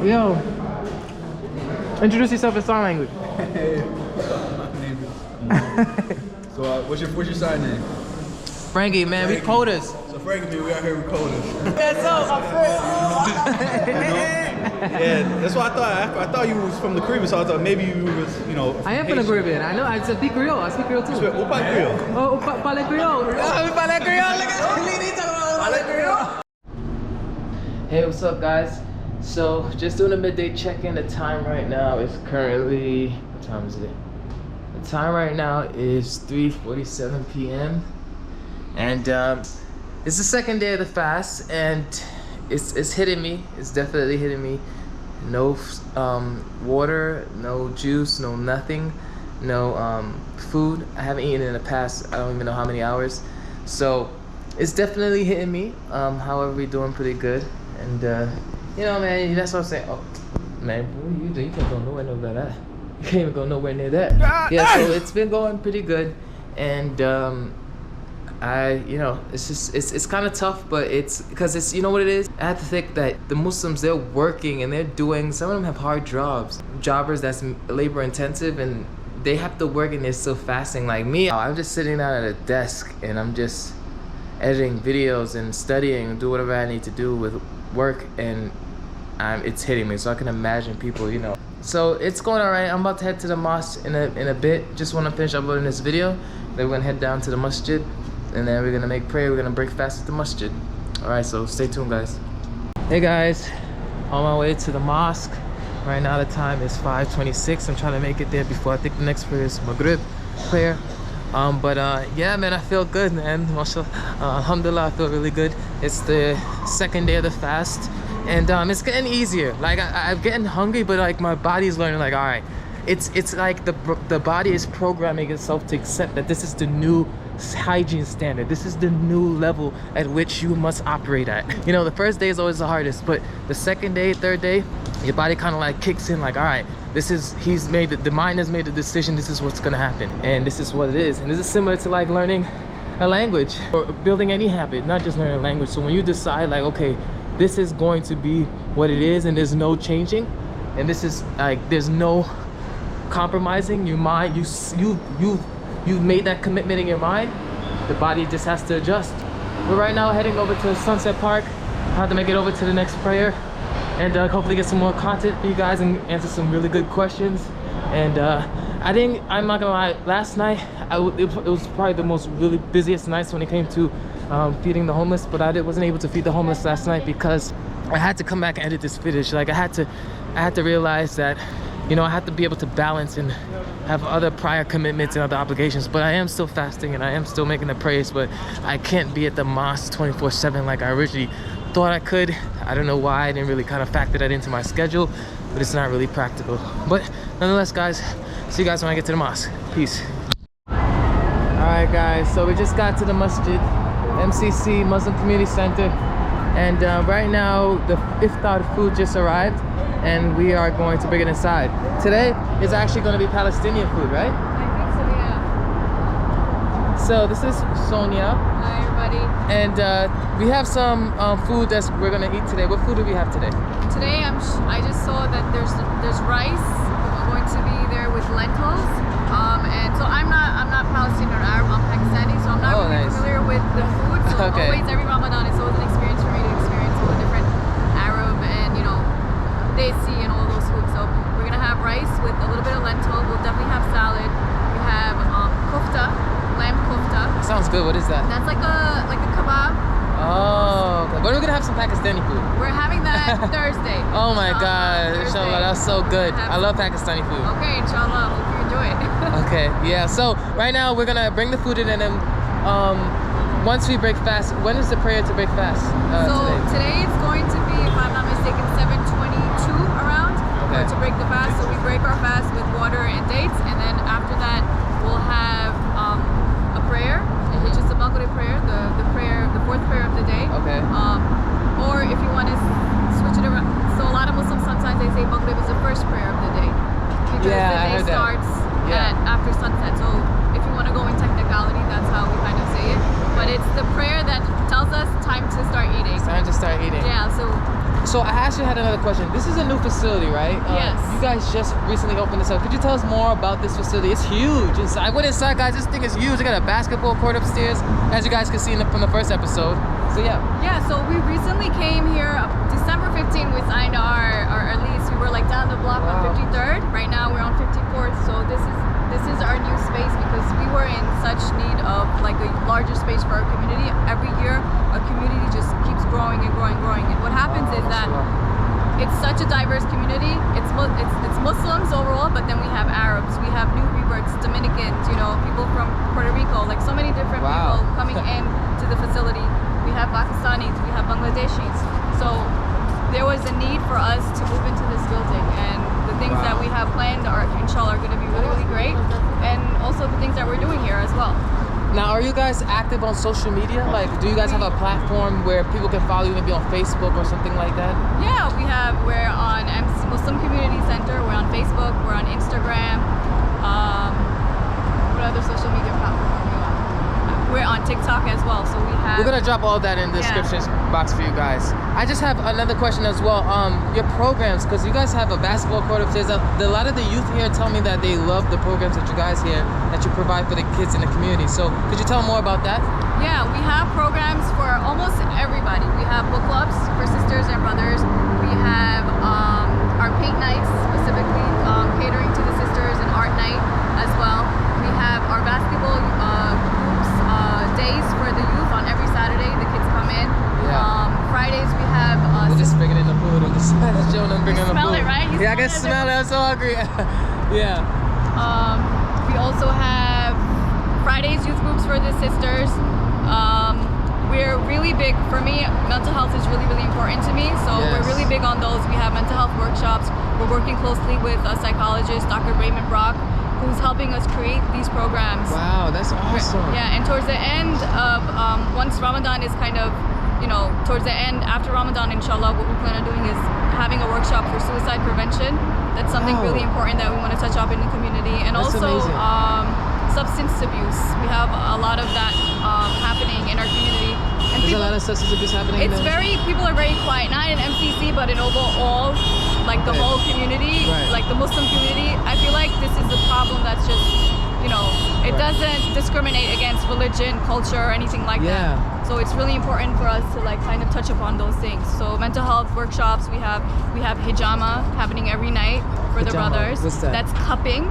Yo, introduce yourself in sign language. Hey, my name is. So, what's your sign name? Frankie, man, Frankie. we coders. So, Frankie, man, we out here with coders. That's Yeah, that's why I thought you was from the Caribbean, so I thought maybe you was, you know. I am from the Caribbean. I know. I speak Creole. I speak Creole too. What about Creole? Oh, parle Creole. Oh, parle Creole. Parle Creole. Hey, what's up, guys? So, just doing a midday check-in. The time right now is currently, what time is it? The time right now is 3:47 p.m. And it's the second day of the fast, and it's hitting me. It's definitely hitting me. No water, no juice, no nothing, no food. I haven't eaten in the past, I don't even know how many hours. So it's definitely hitting me. However, we're doing pretty good. And you know, man, that's what I'm saying. Oh, man, what you do? You can't go nowhere near that. You can't even go nowhere near that. Yeah, so it's been going pretty good. And you know, it's kind of tough, but it's because it's, you know what it is? I have to think that the Muslims, they're working and they're doing, some of them have hard jobs, jobbers that's labor intensive, and they have to work and they're still fasting. Like me, I'm just sitting down at a desk and I'm just editing videos and studying and do whatever I need to do with work, and it's hitting me. So I can imagine people, you know. So it's going all right. I'm about to head to the mosque in a bit. Just want to finish uploading this video. Then we're gonna head down to the masjid, and then we're gonna make prayer. We're gonna break fast at the masjid. All right, so stay tuned, guys. Hey guys, on my way to the mosque. Right now the time is 5:26. I'm trying to make it there before I think the next prayer is Maghrib prayer. Yeah, man, I feel good, man. Mashallah, alhamdulillah, I feel really good. It's the second day of the fast, and it's getting easier. Like I'm getting hungry, but like my body's learning, like, all right, it's like the body is programming itself to accept that this is the new hygiene standard. This is the new level at which you must operate at. You know, the first day is always the hardest, but the second day, third day, your body kind of like kicks in, like, all right, this is, the mind has made the decision, this is what's gonna happen, and this is what it is. And this is similar to like learning a language or building any habit, not just learning a language. So when you decide, like, okay, this is going to be what it is, and there's no changing, and this is like, there's no compromising your mind, you've made that commitment in your mind, the body just has to adjust. We're right now heading over to Sunset Park. I have to make it over to the next prayer, and hopefully get some more content for you guys and answer some really good questions. And I'm not gonna lie, last night it was probably the most really busiest nights when it came to feeding the homeless, but I wasn't able to feed the homeless last night because I had to come back and edit this footage. Like I had to realize that, you know, I have to be able to balance and have other prior commitments and other obligations. But I am still fasting and I am still making the prayers, but I can't be at the mosque 24/7 like I originally thought I could. I don't know why. I didn't really kind of factor that into my schedule, but it's not really practical. But nonetheless, guys, see you guys when I get to the mosque. Peace. Alright guys, so we just got to the masjid, MCC Muslim Community Center, and right now the iftar food just arrived, and we are going to bring it inside. Today is actually going to be Palestinian food, right? I think so, yeah. So this is Sonia. Hi, everybody. And we have some food that we're going to eat today. What food do we have today? Today, I just saw that there's rice going to be there with lentils. And so I'm not Palestinian or Arab, I'm Pakistani, so I'm not really familiar with the food. So Okay. always, every Ramadan is always an experience for me to experience all the different Arab and, you know, desi and all those foods. So we're gonna have rice with a little bit of lentil. We'll definitely have salad. We have kofta, lamb kofta. Sounds good. What is that? That's like a kebab. Oh, okay. But we're gonna have some Pakistani food. We're having that Thursday. Oh my Inshallah, God, Thursday. inshallah, that's so good. I love Pakistani food. Okay, inshallah, hope you enjoy it. Okay, yeah, so right now we're gonna bring the food in, and then once we break fast, when is the prayer to break fast today it's going to be, if I'm not mistaken, 7:22 around. Okay. To break the fast. So we break our fast with water and dates, and then after that we'll have a prayer, which is the Maghrib prayer, the fourth prayer of the day. Okay. Or if you want to switch it around, so a lot of Muslims sometimes they say Maghrib is the first prayer of the day because the day starts after sunset. So if you want to go in technicality, that's how we kind of say it. but it's the prayer that tells us time to start eating. It's time to start eating. Yeah, So I actually had another question. This is a new facility, right? Yes. You guys just recently opened this up. Could you tell us more about this facility? It's huge. I went inside, guys. This thing is huge. They got a basketball court upstairs, as you guys can see from the first episode. So yeah. Yeah. So we recently came here December 15th. We signed our lease. We were like down the block on 53rd. Right now we're on 54th. So this is our new space because we were in such need of like a larger space for our community. Every year, our community just keeps growing and growing and growing. And what happens is that it's such a diverse community. It's Muslims overall, but then we have Arabs, we have new reverts, Dominicans, you know, people from Puerto Rico, like so many different people coming in to the facility. We have Pakistanis, we have Bangladeshis. So there was a need for us to move into this building, and the things that we have planned are inshallah are going to be really, really great, and also the things that we're doing here as well. Now, are you guys active on social media? Like, do you guys have a platform where people can follow you, maybe on Facebook or something like that? Yeah, we're on Muslim Community Center, we're on Facebook, we're on Instagram. What other social media platform are we on? We're on TikTok as well, so we're gonna drop all that in the description box for you guys. I just have another question as well. Your programs, because you guys have a basketball court upstairs. A lot of the youth here tell me that they love the programs that you guys here that you provide for the kids in the community. So could you tell more about that? Yeah, we have programs for almost everybody. We have book clubs for sisters and brothers. We have our paint nights, specifically catering to the sisters, and art night as well. We have our basketball groups days for the youth on every Saturday. The kids come in. Fridays we have. We're just bringing in the food. I'm just showing them bringing in the food. Smell it, right? Yeah, I can smell it. I'm so hungry. Yeah. We also have Fridays youth groups for the sisters. We're really big, for me, mental health is really, really important to me. So we're really big on those. We have mental health workshops. We're working closely with a psychologist, Dr. Raymond Brock, who's helping us create these programs. Wow, that's awesome. Yeah, and towards the end of, once Ramadan is kind of, you know, towards the end, after Ramadan, inshallah, what we plan on doing is having a workshop for suicide prevention. That's something really important that we want to touch up in the community. And that's also amazing. Substance abuse. We have a lot of that happening in our community. And There's a lot of substance abuse happening. People are very quiet, not in MCC, but in overall, like the whole community, like the Muslim community. I feel like this is a problem that's just, you know, it doesn't discriminate against religion, culture, or anything like that. So it's really important for us to like kind of touch upon those things. So mental health workshops, we have hijama happening every night for the brothers. What's that? That's cupping.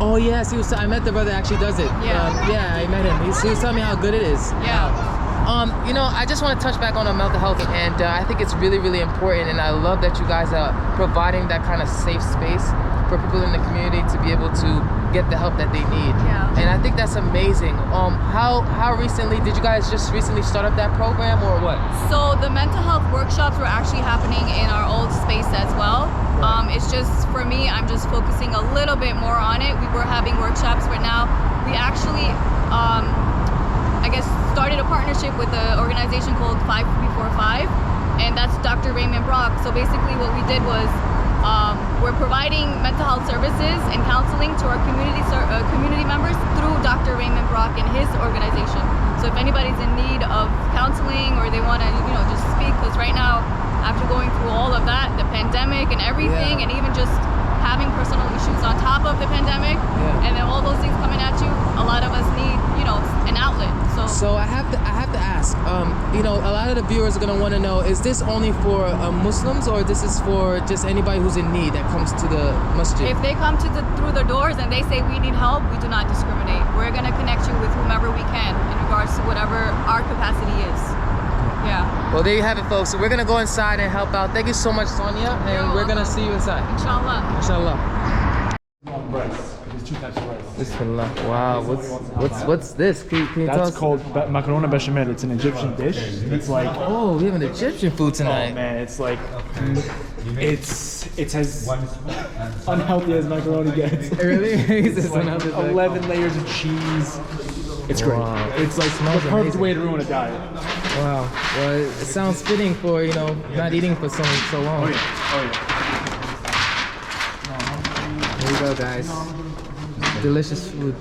Oh yes, I met the brother that actually does it. Yeah, I met him. He was telling me how good it is. Yeah. You know, I just want to touch back on mental health, and I think it's really, really important, and I love that you guys are providing that kind of safe space for people in the community to be able to get the help that they need. Yeah. And I think that's amazing. How recently did you guys just recently start up that program, or what? So the mental health workshops were actually happening in our old space as well. It's just, for me, I'm just focusing a little bit more on it. We were having workshops, but now we actually, I guess, started a partnership with an organization called 5345, and that's Dr. Raymond Brock. So basically what we did was, we're providing mental health services and counseling to our community members through Dr. Raymond Brock and his organization. So if anybody's in need of counseling, or they want to, you know, just speak, because right now, after going through all of that, the pandemic and everything, and even just having personal issues on top of the pandemic, and then all those things coming at you, a lot of us need, you know, an outlet. So I have to ask, you know, a lot of the viewers are gonna want to know: is this only for Muslims, or this is for just anybody who's in need that comes to the masjid? If they come through the doors and they say we need help, we do not discriminate. We're gonna connect you with whomever we can in regards to whatever our capacity is. Yeah. Well, there you have it, folks. So we're gonna go inside and help out. Thank you so much, Sonia, and we're gonna see you inside. Inshallah. Inshallah. Rice. There's two types of rice. Bismillah. Wow. What's this? Can you tell us? That's called macaroni bechamel. It's an Egyptian dish. It's like, oh, we have an Egyptian food tonight. oh man, it's like, it's as unhealthy as macaroni gets. Really? It's like 11 layers of cheese. It's great. Wow. It's like the perfect amazing. way to ruin a diet. Wow. Well, it sounds fitting for, you know, not eating for so long. Oh yeah. Oh yeah. Here we go, guys. Delicious food.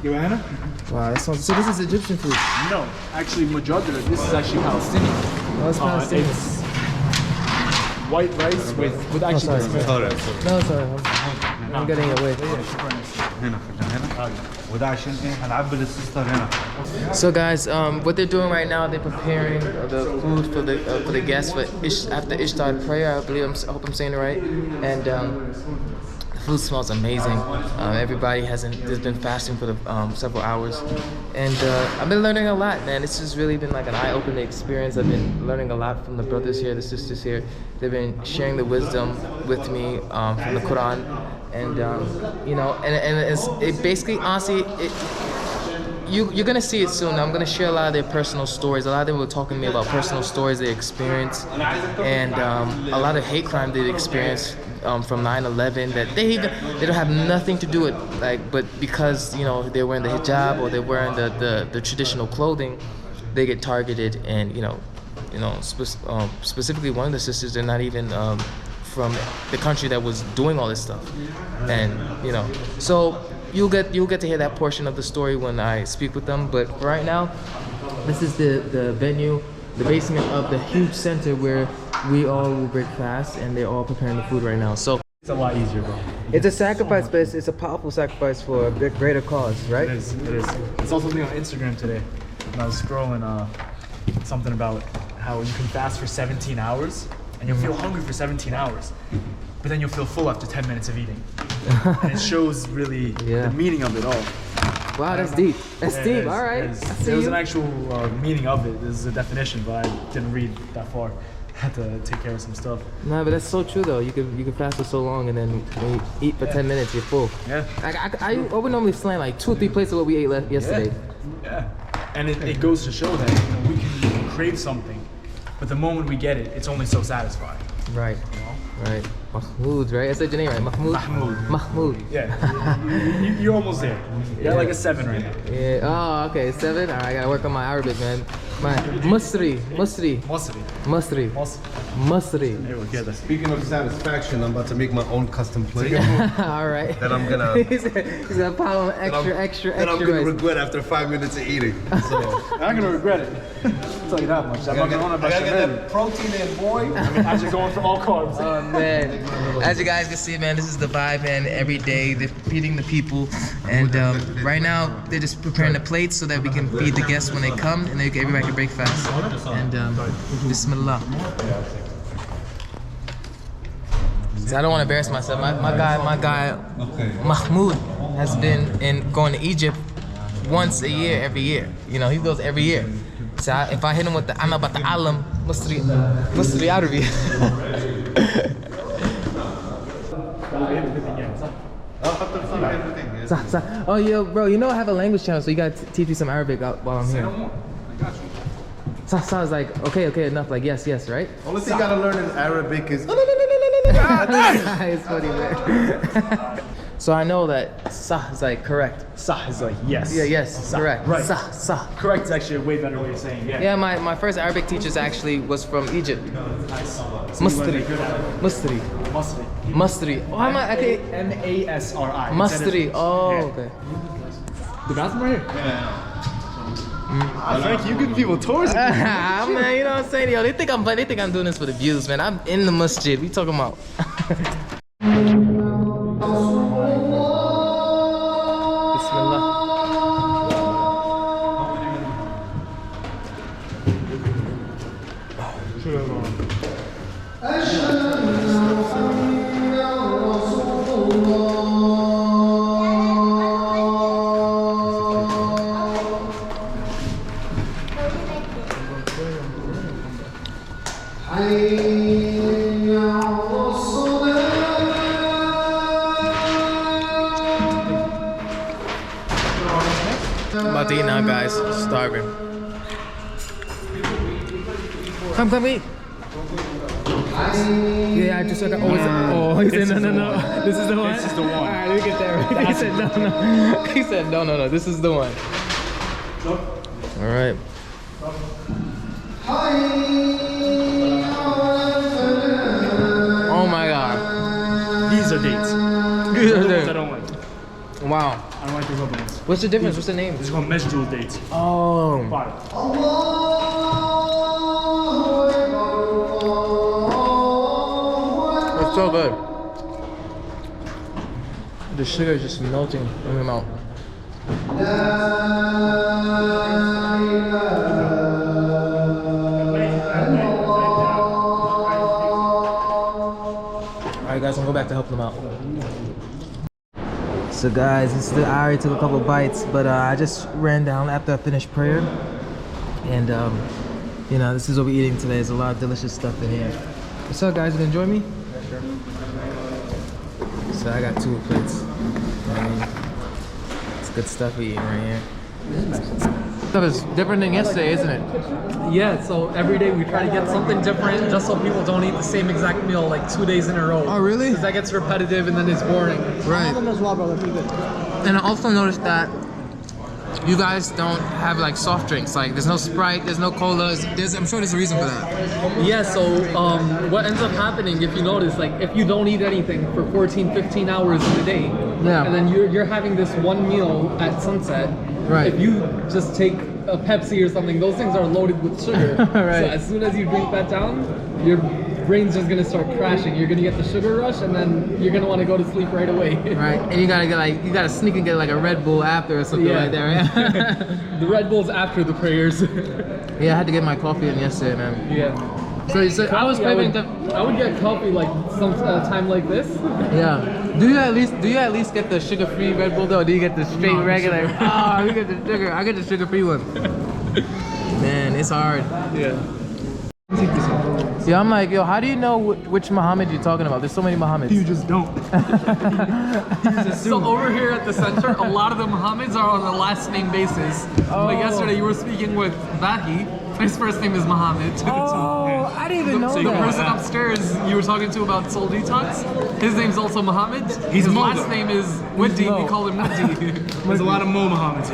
Joanna? Wow, that sounds. So this is Egyptian food. No, actually, Mujadra. This is actually Palestinian. Oh, it's Palestinian. It's white rice with actually. sorry. this- No, sorry. I'm getting it away. So guys, what they're doing right now, they're preparing the food for the guests after Ishtar prayer. I hope I'm saying it right. And the food smells amazing. Everybody has been fasting for several hours, and I've been learning a lot, man. This has really been like an eye-opening experience. I've been learning a lot from the brothers here, the sisters here. They've been sharing the wisdom with me from the Quran, and you know, and it basically, honestly, you're gonna see it soon. I'm gonna share a lot of their personal stories. A lot of them were talking to me about personal stories they experienced, and a lot of hate crime they experienced from 9/11 that they don't have nothing to do with, like, but because, you know, they're wearing the hijab or they're wearing the traditional clothing, they get targeted. And you know, specifically one of the sisters, they're not even from the country that was doing all this stuff, and you know, so you'll get to hear that portion of the story when I speak with them. But right now, this is the venue, the basement of the huge center where we all will break fast, and they're all preparing the food right now. So It's a lot easier, bro. it's a sacrifice, but it's a powerful sacrifice for a greater cause, right? It is. It is. It's also something on Instagram today. When I was scrolling, something about how you can fast for 17 hours and you'll feel hungry for 17 hours, but then you'll feel full after 10 minutes of eating. And it shows really the meaning of it all. Wow, that's deep. That's deep. All right. There's an actual meaning of it. There's a definition, but I didn't read that far. I had to take care of some stuff. No, but that's so true though. You can fast for so long, and then when you eat for 10 minutes, you're full. Yeah. I would normally slam like 2 or 3 plates of what we ate yesterday. Yeah. And it goes to show that, you know, we can crave something, but the moment we get it, it's only so satisfying. Right. You know? Right. Mahmoud, right? I said your name right. Mahmoud. Mahmoud. Mahmoud. Yeah. You're almost there. You're like a 7 right now. Yeah. Oh, okay. 7. All right. I gotta work on my Arabic, man. My Musri. Mostly. There we go. Speaking of satisfaction, I'm about to make my own custom plate. All right. That I'm gonna. he's gonna pile on extra That I'm gonna rice. regret after 5 minutes of eating. So I'm not gonna regret it. I'll tell you that much. I'm not gonna I gotta get that protein in, boy. I mean, as you're going for all carbs. Oh man, as you guys can see, man, this is the vibe, and every day they're feeding the people, and right now they're just preparing the plates so that we can feed the guests when they come, and everybody can break fast. And Bismillah. So I don't want to embarrass myself. My guy, Mahmoud has been going to Egypt once a year, every year. You know, he goes every year. So if I hit him with the "Ana bata'allam Musri Arabi." Oh, yo, bro, you know I have a language channel, so you gotta teach me some Arabic while I'm here. Sounds like, okay, enough, like yes, right? Only thing you gotta learn in Arabic is. It's funny, man. So I know that sah is like correct. Sah is like yes. Yeah, yes, Sah, correct. right. Sah. Correct is actually a way better way of saying yeah. Yeah, my first Arabic teachers actually was from Egypt. Nice. Mustri. Oh, I'm okay. Masri. Mustri. Oh, okay. The bathroom right here? Frank, you give people tours. Man, you know what I'm saying? Yo, they think I'm doing this for the views, man. I'm in the masjid. We talking about. About to eat now, guys. Starving. Come eat. Yeah, I just got always. Oh, he said no. This is the one. This is the one. All right, let me get that right. He said no. He said no. This is the one. All right. Oh my God. These are dates. These are Those dates. I don't like. Wow. I don't like the rubber ones. What's the difference? What's the name? This is called Mesjul dates. Oh. Fire. It's so good. The sugar is just melting in my mouth. Alright guys, I'm going back to help them out. So guys, I already took a couple bites, but I just ran down after I finished prayer. And you know, this is what we're eating today. There's a lot of delicious stuff in here. What's up guys, you gonna join me? Sure. So I got 2 plates. It's good stuff we're eating right here. Stuff is different than yesterday, isn't it? Yeah, so every day we try to get something different just so people don't eat the same exact meal like 2 days in a row. Oh really? Because that gets repetitive and then it's boring. Right. And I also noticed that you guys don't have like soft drinks. Like there's no Sprite, there's no colas. I'm sure there's a reason for that. Yeah, so what ends up happening, if you notice, like if you don't eat anything for 14, 15 hours in a day, Yeah. and then you're having this one meal at sunset, Right. if you just take a Pepsi or something, those things are loaded with sugar. Right. So as soon as you drink that down, your brain's just gonna start crashing. You're gonna get the sugar rush, and then you're gonna want to go to sleep right away. Right. And you gotta sneak and get like a Red Bull after or something like that, right? The Red Bull's after the prayers. Yeah, I had to get my coffee in yesterday, man. Yeah. So I was craving I would get coffee like some time like this. Yeah. Do you at least get the sugar-free Red Bull though? Or do you get the straight regular? Oh, you get the sugar. I get the sugar-free one. Man, it's hard. Yeah. Yeah, I'm like, yo, how do you know which Muhammad you're talking about? There's so many Muhammads. You just don't. So over here at the center, a lot of the Muhammads are on a last name basis. Like yesterday, you were speaking with Bahi. His first name is Muhammad. Oh, I didn't even know The that. person upstairs you were talking to about Soul Detox, his name's also Muhammad. His Mo, last though. name is Widdi. We call him Widdi. There's a lot of Mo Muhammads.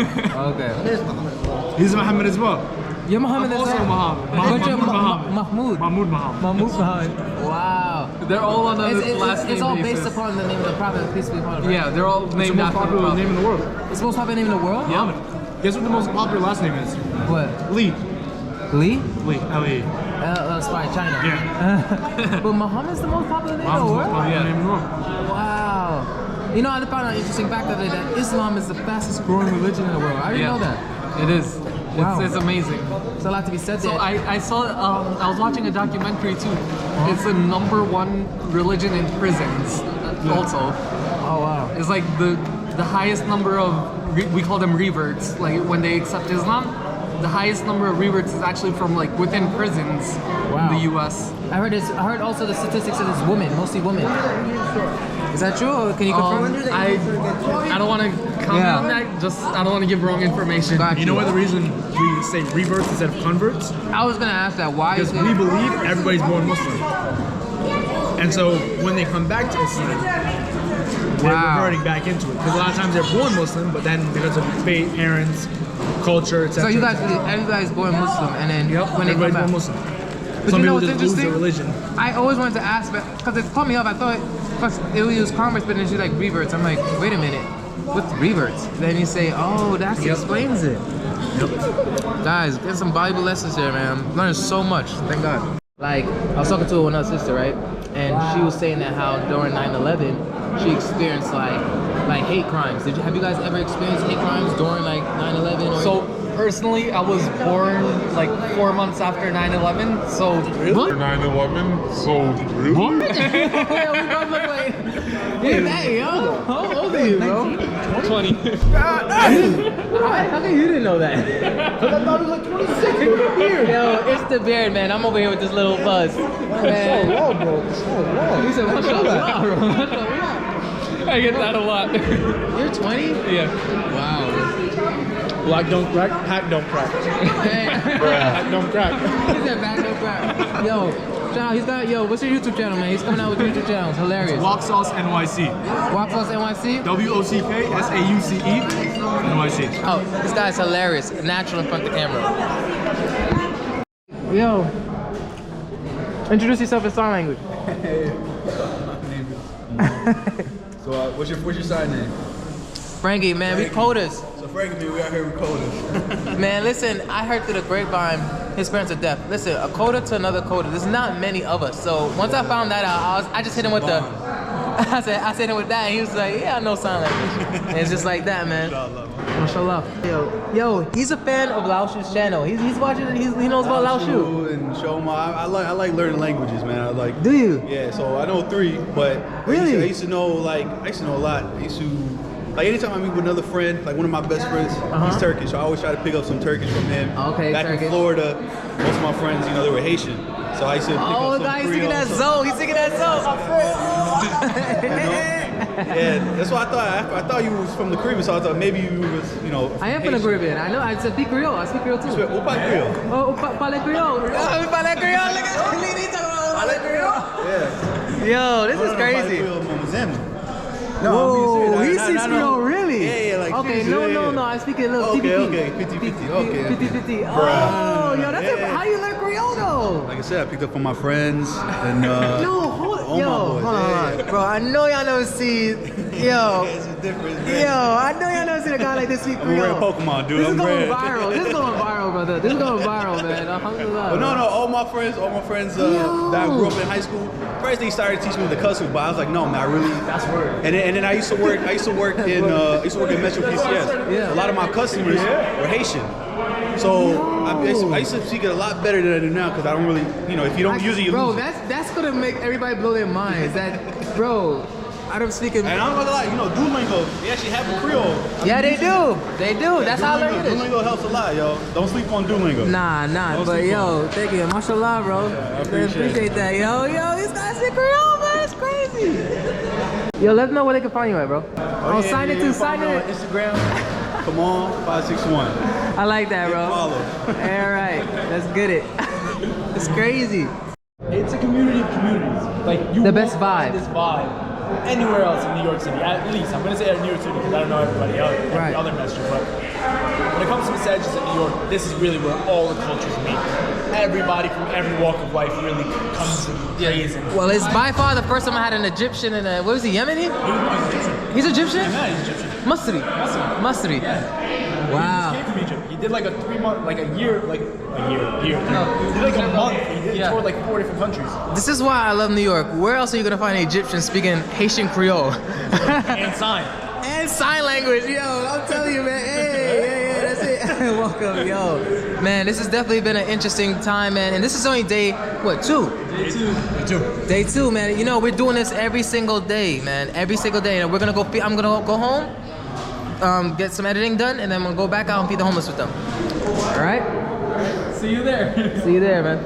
Okay. He's Muhammad as well. You're Muhammad as Also well? Muhammad. But you're Muhammad. Mahmoud. Mahmoud Muhammad. Mahmoud Muhammad. Wow. They're all on a last name It's all basis. based upon the name of the prophet, peace be upon him, right? Yeah, they're all It's the named most after the popular prophet. name in the world. It's the most popular name in the world? Yeah. Guess what the most popular last name is? What? Lee. Lee? Lee. L-E. That's probably China. Yeah. But Muhammad's the most popular name in the Muhammad's the most world? popular name in the world. Wow. You know, I found an interesting fact the other day that Islam is the fastest growing religion in the world. I didn't know that. It is. Wow. It's amazing. There's a lot to be said So there. I saw, I was watching a documentary too. It's the #1 religion in prisons also. Oh, wow. It's like the highest number of, we call them reverts, like when they accept Islam, the highest number of reverts is actually from like within prisons Wow. in the US. I heard also the statistics that it's women, mostly women. Is that true? Or can you confirm? I don't want to comment Yeah. on that, I don't want to give wrong information. Got You know what the reason we say reverts instead of converts? I was gonna ask that. Why is Because it? we believe everybody's born Muslim. And so when they come back to Islam, they're Wow. reverting back into it. Because a lot of times they're born Muslim, but then because of fate, parents, culture, etc. So you guys, everybody's born Muslim, and then when they come everybody's back. born Muslim. But Some you know people what's just lose their interesting? religion. I always wanted to ask, because it caught me up. I thought, because it would use converts, but then she's like reverts. I'm like, wait a minute, what's reverts? Then you say, oh, that explains it. Guys, get some Bible lessons here, man. I'm learning so much. Thank God. Like, I was talking to another sister, right? And she was saying that how during 9/11, she experienced like hate crimes. Have you guys ever experienced hate crimes during like 9/11? Or So personally, I was born like 4 months after 9/11, so what? 9/11, so really? Yeah, we both look like you're that young. How old are you, bro? 20. How come you didn't know that? Because I thought it was like 26 with the beard. Yo, it's the beard, man. I'm over here with this little buzz. Man. So raw, bro. So raw. He said, what's up, bro? I get that a lot. You're 20? Yeah. Wow. Black don't crack, hat don't crack. Hey. Hat don't crack. He said back no crap. Yo, shout out, what's your YouTube channel, man? He's coming out with a YouTube channel. It's hilarious. Wok Sauce NYC. Wok Sauce NYC? WOCKSAUCE NYC. Oh, this guy's hilarious. Natural in front of the camera. Yo. Introduce yourself in sign language. So what's your sign name? Frankie, man, we coders. So Frank and me, we out here with coders. Man, listen, I heard through the grapevine his parents are deaf. Listen, a coder to another coder, there's not many of us. So once I found that out, I just hit him with the, I said him with that, and he was like, yeah, I know sign language. And it's just like that, man. Mashallah. Yo, he's a fan of Lao Shu's channel. He's watching it, he knows about Lao Shu. And Shoma. I like learning languages, man. I like. Do you? Yeah, so I know 3, but Really? I used to know a lot. I used to, like, anytime I meet with another friend, like one of my best friends, he's Turkish. So I always try to pick up some Turkish from him. Okay, Back Turkish. in Florida, most of my friends, they were Haitian. So I used to pick up some God, he's Creole, singing that some- Zoe. He's singing that Zoe. Yeah, that's why I thought you was from the Caribbean, so I thought maybe you was, I am from the Caribbean. I know. I speak Creole. I speak Creole too. Opa Creole. Oh, parle Creole. Parle Creole. Parle Creole. Yeah. Yo, this is crazy. No, Whoa, he speaks Creole, really? Yeah, like okay, seriously, no, I speak it a little Okay, 50-50. Okay. 50-50. Bruh. Oh, yo, that's Yeah. how you learn Creole though? Like I said, I picked up from my friends and No, hold all yo, my boys. hold on. Yeah. Bro, I know y'all never see, yo, It's a difference, man. I know y'all never seen a guy like this speak I'm a Creole. rare Pokemon, dude. This is I'm going rare. viral. This is going viral, brother. This is going viral, man. Alhamdulillah. But no, all my friends that I grew up in high school, first they started teaching me the cuss word, but I was like, no, man, I really. That's word. And then I used to work in Metro PCS. Yeah. A lot of my customers were Haitian. So I used to speak it a lot better than I do now because I don't really, if you don't use it, you bro, lose it. that's gonna make everybody blow their minds. That, bro, I don't speak it. And I'm not gonna lie, Duolingo, they actually have a Creole. Yeah, they do. They do. That's how I learned it. Duolingo helps a lot, yo. Don't sleep on Duolingo. Nah, Don't but sleep yo, thank you. Mashallah, bro. I appreciate that. Yo, these guys speak Creole, man. It's crazy. Yo, let them know where they can find you at, bro. Sign it too. Sign on it. Instagram. Come on, 561. I like that, bro. Follow. All right, let's get it. It's crazy. It's a community of communities. Like you The won't best find vibe. this vibe anywhere else in New York City. At least I'm gonna say New York City because I don't know everybody else, Right. every other messenger. But when it comes to massages in New York, this is really where all the cultures meet. Everybody from every walk of life really comes and plays. And Well, it's by far the first time I had an Egyptian and what was he, Yemeni? He's Egyptian? Yeah, he's Egyptian. Masri. Masri. He Wow. came from Egypt. He did like a 3 month, like a year. He did like a month. He toured like 4 different countries. This is why I love New York. Where else are you gonna find an Egyptian speaking Haitian Creole? And sign. And sign language, yo. I'm telling you, man. Hey, that's it. Welcome, yo. Man, this has definitely been an interesting time, man. And this is only day, what, 2? Day 2, man. We're doing this every single day, man. Every single day. And we're gonna go. I'm gonna go home, get some editing done, and then we'll go back out and feed the homeless with them. All right. See you there. See you there, man.